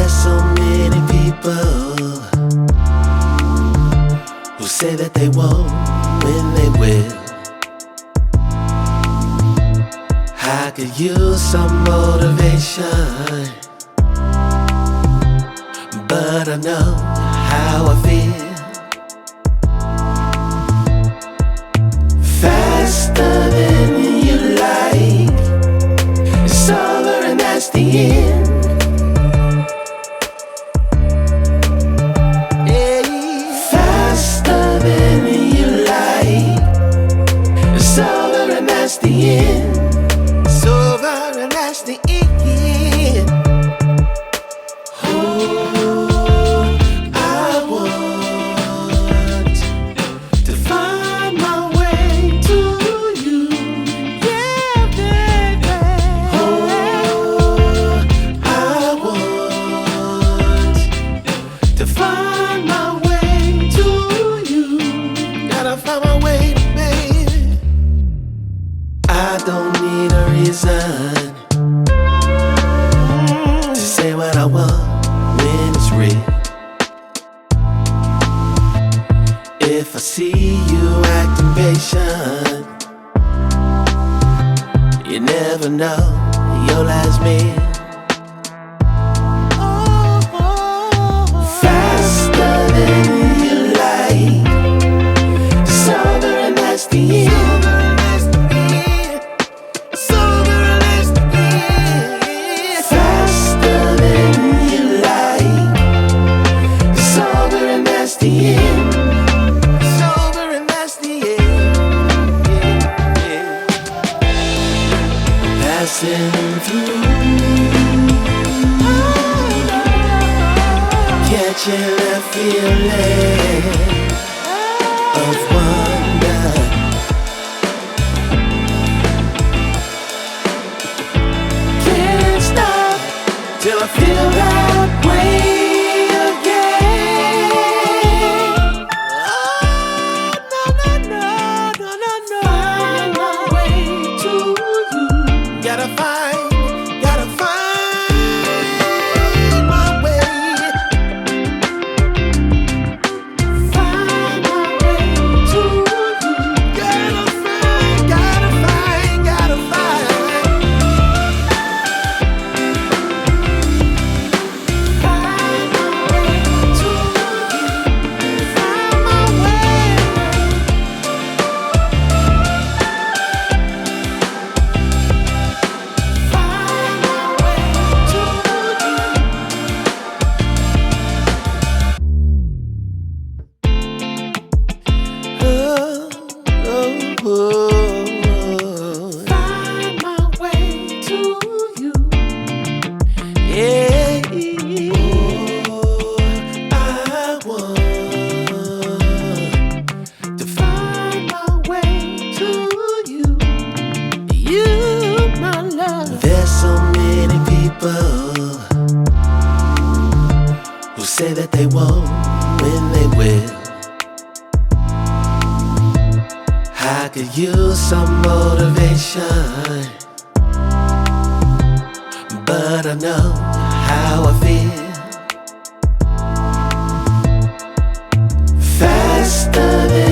There's so many people who say that they won't when they will. I could use some motivation, but I know how I feel. Faster than you like, it's over and that's the end. Faster than you like, it's over and that's the end. It's over and that's the end. Oh, I want to find my way to you, yeah, baby. Oh, I want to find my way to you. Gotta find my way, baby. I don't need a reason to say what I want when it's real. If I see you acting patient, you never know your last meal. Faster than you like, it's over and that's the end. Passing through, catching a feeling of wonder. Can't stop till I feel that way. Gotta find my way. Find my way to you. Gotta find. Find my way to you. Find my way. Find my way to you. Yeah. Oh, I want to find my way to you. You, my love. There's so many people who say that they won't when they will. I could use some motivation, but I know how I feel. Faster than